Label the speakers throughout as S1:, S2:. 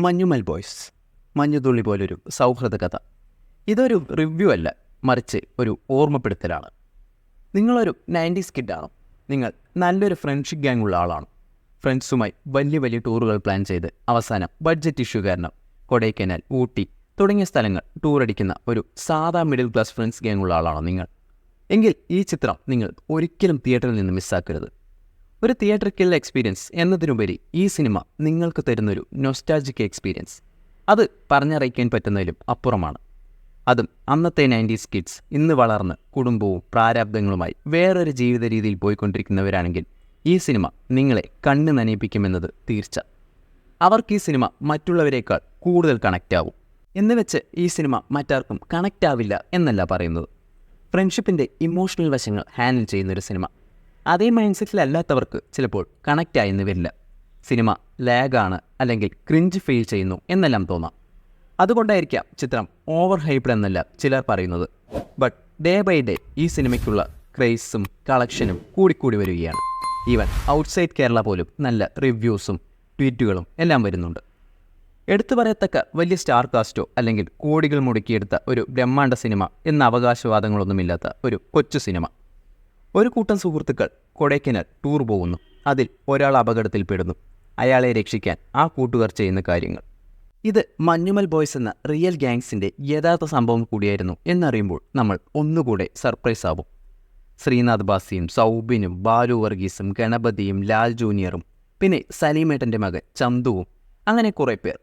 S1: Manjummel boys മഞ്ഞുതുള്ളി പോലൊരു സൗഹൃദ കഥ. ഇതൊരു റിവ്യൂ അല്ല, മറിച്ച് ഒരു ഓർമ്മപ്പെടുത്തലാണ്. നിങ്ങളൊരു 90s കിഡാണോ? നിങ്ങൾ നല്ലൊരു ഫ്രണ്ട്ഷിപ്പ് ഗ്യാങ് ഉള്ള ആളാണ്. ഫ്രണ്ട്സുമായി വലിയ വലിയ ടൂറുകൾ പ്ലാൻ ചെയ്ത് അവസാനം ബഡ്ജറ്റ് ഇഷ്യൂ കാരണം കൊടൈക്കനാൽ, ഊട്ടി തുടങ്ങിയ സ്ഥലങ്ങൾ ടൂറടിക്കുന്ന ഒരു സാധാ മിഡിൽ ക്ലാസ് ഫ്രണ്ട്സ് ഗ്യാങ് ഉള്ള ആളാണോ നിങ്ങൾ? എങ്കിൽ ഈ ചിത്രം നിങ്ങൾ ഒരിക്കലും തിയേറ്ററിൽ നിന്ന് മിസ്സാക്കരുത്. ഒരു തിയേറ്റർ കിൽ എക്സ്പീരിയൻസ് എന്നതിനുപരി ഈ സിനിമ നിങ്ങൾക്ക് തരുന്നൊരു നൊസ്റ്റാൾജിക് എക്സ്പീരിയൻസ്. അത് പറഞ്ഞറിയിക്കാൻ പറ്റുന്നതിലും അപ്പുറമാണ്. അതും അന്നത്തെ 90s കിഡ്സ് ഇന്ന് വളർന്ന് കുടുംബവും പ്രാരാബ്ദങ്ങളുമായി വേറൊരു ജീവിത രീതിയിൽ പോയിക്കൊണ്ടിരിക്കുന്നവരാണെങ്കിൽ ഈ സിനിമ നിങ്ങളെ കണ്ണ് നനയിപ്പിക്കുമെന്നത് തീർച്ച. അവർക്ക് ഈ സിനിമ മറ്റുള്ളവരെക്കാൾ കൂടുതൽ കണക്റ്റ് ആവും. എന്ന് വെച്ച് ഈ സിനിമ മറ്റാർക്കും കണക്റ്റ് ആവില്ല എന്നല്ല പറയുന്നത്. ഫ്രണ്ട്ഷിപ്പിൻ്റെ ഇമോഷണൽ വശങ്ങൾ ഹാൻഡിൽ ചെയ്യുന്നൊരു സിനിമ. അതേ മൈൻഡ് സെറ്റിലല്ലാത്തവർക്ക് ചിലപ്പോൾ കണക്റ്റ് ആയെന്ന് വരില്ല. സിനിമ ലാഗാണ് അല്ലെങ്കിൽ ക്രിഞ്ച് ഫീൽ ചെയ്യുന്നു എന്നെല്ലാം തോന്നാം. അതുകൊണ്ടായിരിക്കാം ചിത്രം ഓവർ ഹൈപ്ഡ് എന്നല്ല ചിലർ പറയുന്നത്. ബട്ട് ഡേ ബൈ ഡേ ഈ സിനിമയ്ക്കുള്ള ക്രേസും കളക്ഷനും കൂടിക്കൂടി വരികയാണ്. ഈവൻ ഔട്ട്സൈഡ് കേരള പോലും നല്ല റിവ്യൂസും ട്വീറ്റുകളും എല്ലാം വരുന്നുണ്ട്. എടുത്തു പറയത്തക്ക വലിയ സ്റ്റാർ കാസ്റ്റോ അല്ലെങ്കിൽ കോടികൾ മുടക്കിയെടുത്ത ഒരു ബ്രഹ്മാണ്ഡ സിനിമ എന്ന അവകാശവാദങ്ങളൊന്നുമില്ലാത്ത ഒരു കൊച്ചു സിനിമ. ഒരു കൂട്ടം സുഹൃത്തുക്കൾ കൊടൈക്കനാൽ ടൂർ പോകുന്നു. അതിൽ ഒരാൾ അപകടത്തിൽപ്പെടുന്നു. അയാളെ രക്ഷിക്കാൻ ആ കൂട്ടുകാർ ചെയ്യുന്ന കാര്യങ്ങൾ. ഇത് മഞ്ഞുമൽ ബോയ്സ് എന്ന റിയൽ ഗ്യാങ്സിൻ്റെ യഥാർത്ഥ സംഭവം കൂടിയായിരുന്നു എന്നറിയുമ്പോൾ നമ്മൾ ഒന്നുകൂടെ സർപ്രൈസ് ആവും. ശ്രീനാഥ് ബാസിയും സൗബിനും ബാലു വർഗീസും ഗണപതിയും ലാൽ ജൂനിയറും പിന്നെ സലീമേട്ടൻ്റെ മകൻ ചന്തുവും അങ്ങനെ കുറേ പേർ.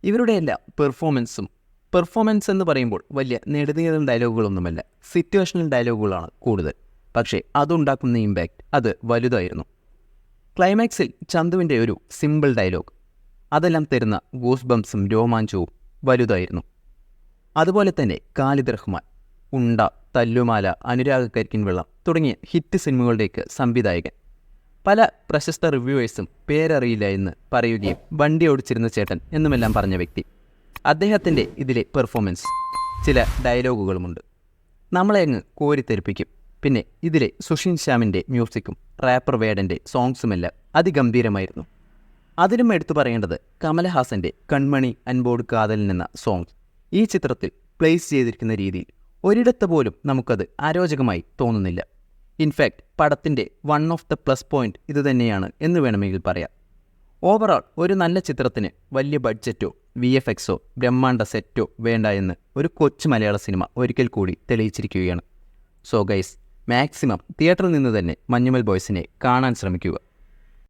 S1: ഇവരുടെയെല്ലാം പെർഫോമൻസ് എന്ന് പറയുമ്പോൾ വലിയ നെടുനീളൻ ഡയലോഗുകളൊന്നുമല്ല, സിറ്റുവേഷണൽ ഡയലോഗുകളാണ് കൂടുതൽ. പക്ഷേ അതുണ്ടാക്കുന്ന ഇമ്പാക്റ്റ് അത് വലുതായിരുന്നു. ക്ലൈമാക്സിൽ ചന്തുവിൻ്റെ ഒരു സിമ്പിൾ ഡയലോഗ്, അതെല്ലാം തരുന്ന ഗൂസ് ബംസും രോമാഞ്ചവും വലുതായിരുന്നു. അതുപോലെ തന്നെ ഖാലിദ് റഹ്മാൻ, ഉണ്ട, തല്ലുമാല, അനുരാഗ് കരിക്കിൻ വെള്ളം തുടങ്ങിയ ഹിറ്റ് സിനിമകളുടെയൊക്കെ സംവിധായകൻ. പല പ്രശസ്ത റിവ്യൂവേഴ്സും പേരറിയില്ല എന്ന് പറയുകയും വണ്ടി ഓടിച്ചിരുന്ന ചേട്ടൻ എന്നുമെല്ലാം പറഞ്ഞ വ്യക്തി. അദ്ദേഹത്തിൻ്റെ ഇതിലെ പെർഫോമൻസ്, ചില ഡയലോഗുകളുമുണ്ട്, നമ്മളെ അങ്ങ് കോരിത്തെറിപ്പിക്കും. പിന്നെ ഇതിലെ സുഷിൻ ശ്യാമിൻ്റെ മ്യൂസിക്കും റാപ്പർ വേഡൻ്റെ സോങ്സുമെല്ലാം അതിഗംഭീരമായിരുന്നു. അതിലും എടുത്തു പറയേണ്ടത് കമലഹാസൻ്റെ കൺമണി അൻപോട് കാതലിൻ എന്ന സോങ്. ഈ ചിത്രത്തിൽ പ്ലേസ് ചെയ്തിരിക്കുന്ന രീതിയിൽ ഒരിടത്ത് പോലും നമുക്കത് അരോചകമായി തോന്നുന്നില്ല. ഇൻഫാക്റ്റ് പടത്തിൻ്റെ one of the plus point ഇത് തന്നെയാണ് എന്ന് വേണമെങ്കിൽ പറയാം. ഓവറോൾ ഒരു നല്ല ചിത്രത്തിന് വലിയ ബഡ്ജറ്റോ VFXോ ബ്രഹ്മാണ്ഡ സെറ്റോ വേണ്ട എന്ന് ഒരു കൊച്ചു മലയാള സിനിമ ഒരിക്കൽ കൂടി തെളിയിച്ചിരിക്കുകയാണ്. സോ ഗൈസ്, മാക്സിമം തിയേറ്ററിൽ നിന്ന് തന്നെ മഞ്ഞുമൽ ബോയ്സിനെ കാണാൻ ശ്രമിക്കുക.